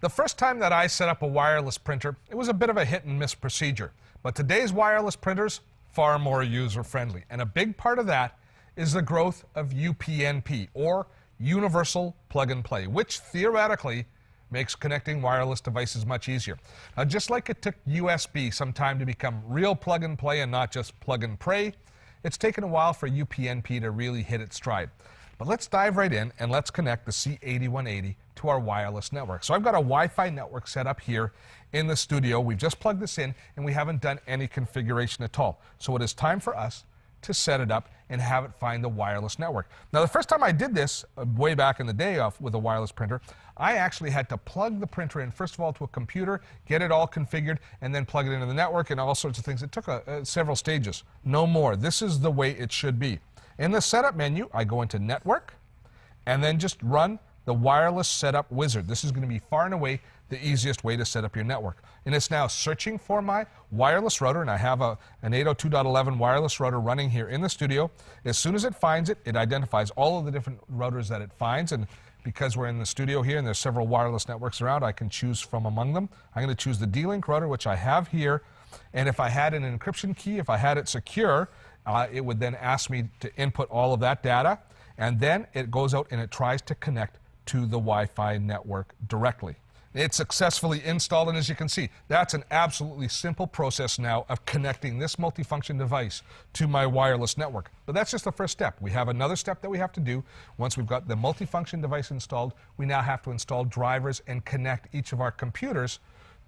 The first time that I set up a wireless printer, it was a bit of a hit and miss procedure. But today's wireless printers, far more user-friendly. And a big part of that is the growth of UPnP, or Universal Plug and Play, which theoretically makes connecting wireless devices much easier. Now, just like it took USB some time to become real plug and play and not just plug and pray, it's taken a while for UPnP to really hit its stride. But let's dive right in and let's connect the C8180 to our wireless network. So I've got a Wi-Fi network set up here in the studio. We've just plugged this in and we haven't done any configuration at all. So it is time for us to set it up and have it find the wireless network. Now, the first time I did this, way back in the day with a wireless printer, I actually had to plug the printer in, first of all, to a computer, get it all configured, and then plug it into the network and all sorts of things. It took several stages. No more. This is the way it should be. In the setup menu, I go into Network and then just run the wireless setup wizard. This is going to be far and away the easiest way to set up your network. And it's now searching for my wireless router, and I have an 802.11 wireless router running here in the studio. As soon as it finds it, it identifies all of the different routers that it finds, and because we're in the studio here and there's several wireless networks around, I can choose from among them. I'm going to choose the D-Link router, which I have here, and if I had an encryption key, if I had it secure, it would then ask me to input all of that data, and then it goes out and it tries to connect to the Wi-Fi network directly. It's successfully installed, and as you can see, that's an absolutely simple process now of connecting this multifunction device to my wireless network. But that's just the first step. We have another step that we have to do. Once we've got the multifunction device installed, we now have to install drivers and connect each of our computers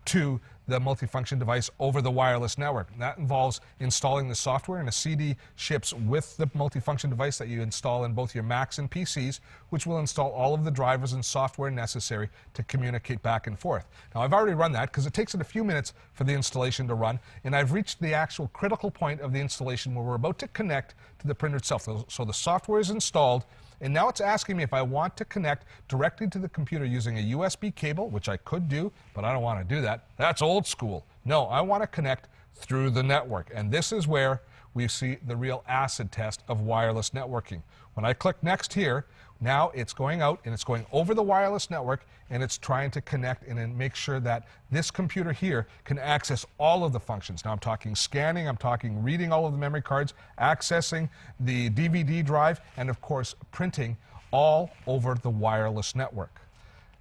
to the multifunction device over the wireless network. And that involves installing the software, and a CD ships with the multifunction device that you install in both your Macs and PCs, which will install all of the drivers and software necessary to communicate back and forth. Now, I've already run that because it takes it a few minutes for the installation to run, and I've reached the actual critical point of the installation where we're about to connect to the printer itself. So the software is installed, and now it's asking me if I want to connect directly to the computer using a USB cable, which I could do, but I don't want to do that. That's old school. No, I want to connect through the network. And this is where we see the real acid test of wireless networking. When I click Next here, now it's going out and it's going over the wireless network, and it's trying to connect and then make sure that this computer here can access all of the functions. Now, I'm talking scanning, I'm talking reading all of the memory cards, accessing the DVD drive, and of course printing all over the wireless network.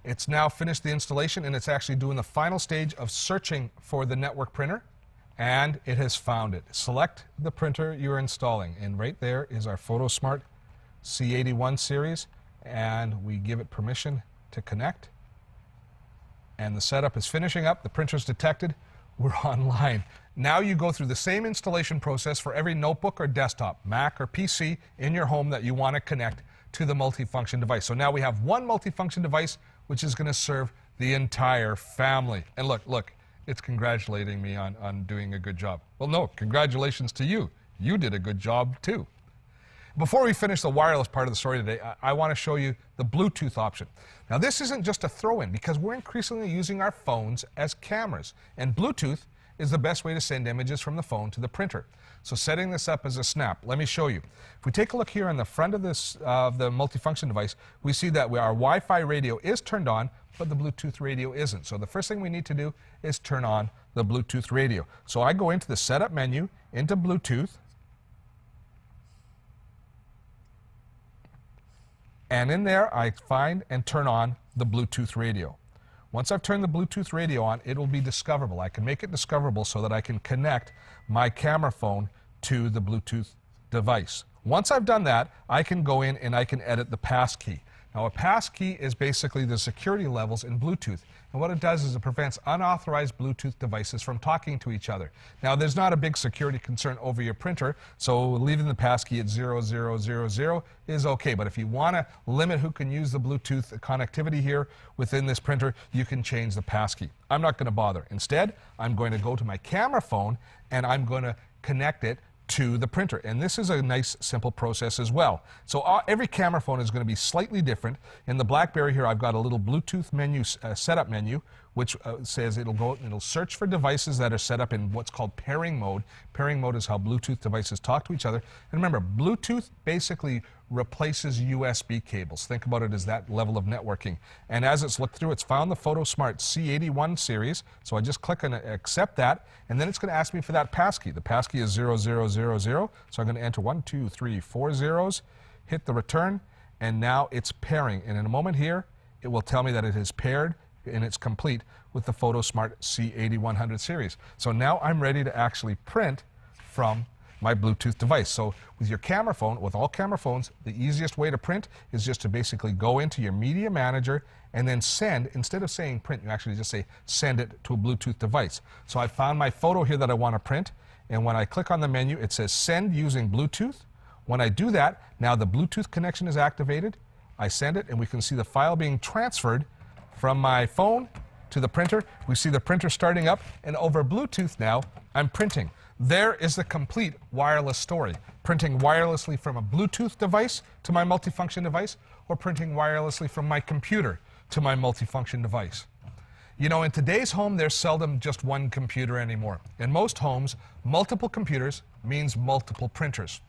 It's now finished the installation, and it's actually doing the final stage of searching for the network printer, and it has found it. Select the printer you're installing, and right there is our PhotoSmart C81 series, and we give it permission to connect, and the setup is finishing up. The printer's detected. We're online. Now you go through the same installation process for every notebook or desktop, Mac or PC in your home that you want to connect to the multifunction device. So now we have one multifunction device which is going to serve the entire family. And look, it's congratulating me on doing a good job. Well, no, congratulations to you. You did a good job too. Before we finish the wireless part of the story today, I want to show you the Bluetooth option. Now, this isn't just a throw-in because we're increasingly using our phones as cameras, and Bluetooth is the best way to send images from the phone to the printer. So setting this up as a snap, let me show you. If we take a look here on the front of this the multifunction device, we see that our Wi-Fi radio is turned on, but the Bluetooth radio isn't. So the first thing we need to do is turn on the Bluetooth radio. So I go into the setup menu, into Bluetooth, and in there I find and turn on the Bluetooth radio. Once I've turned the Bluetooth radio on, it will be discoverable. I can make it discoverable so that I can connect my camera phone to the Bluetooth device. Once I've done that, I can go in and I can edit the passkey. Now, a passkey is basically the security levels in Bluetooth. And what it does is it prevents unauthorized Bluetooth devices from talking to each other. Now, there's not a big security concern over your printer, so leaving the passkey at 0000 is okay. But if you want to limit who can use the Bluetooth connectivity here within this printer, you can change the passkey. I'm not going to bother. Instead, I'm going to go to my camera phone and I'm going to connect it to the printer. And this is a nice, simple process as well. So every camera phone is going to be slightly different. In the BlackBerry here, I've got a little Bluetooth menu, setup menu, which says it'll go and it'll search for devices that are set up in what's called pairing mode. Pairing mode is how Bluetooth devices talk to each other. And remember, Bluetooth basically replaces USB cables. Think about it as that level of networking. And as it's looked through, it's found the PhotoSmart C81 series. So I just click on accept that, and then it's going to ask me for that passkey. The passkey is 0000. So I'm going to enter 1, 2, 3, 4 zeros, hit the return, and now it's pairing. And in a moment here, it will tell me that it is paired and it's complete with the PhotoSmart C8100 series. So now I'm ready to actually print from my Bluetooth device. So with your camera phone, with all camera phones, the easiest way to print is just to basically go into your media manager and then send. Instead of saying print, you actually just say send it to a Bluetooth device. So I found my photo here that I want to print, and when I click on the menu, it says send using Bluetooth. When I do that, now the Bluetooth connection is activated. I send it, and we can see the file being transferred from my phone to the printer. We see the printer starting up, and over Bluetooth now, I'm printing. There is the complete wireless story. Printing wirelessly from a Bluetooth device to my multifunction device, or printing wirelessly from my computer to my multifunction device. You know, in today's home, there's seldom just one computer anymore. In most homes, multiple computers means multiple printers.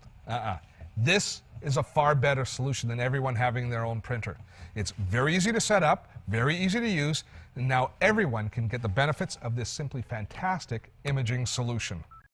This is a far better solution than everyone having their own printer. It's very easy to set up, very easy to use, and now everyone can get the benefits of this simply fantastic imaging solution.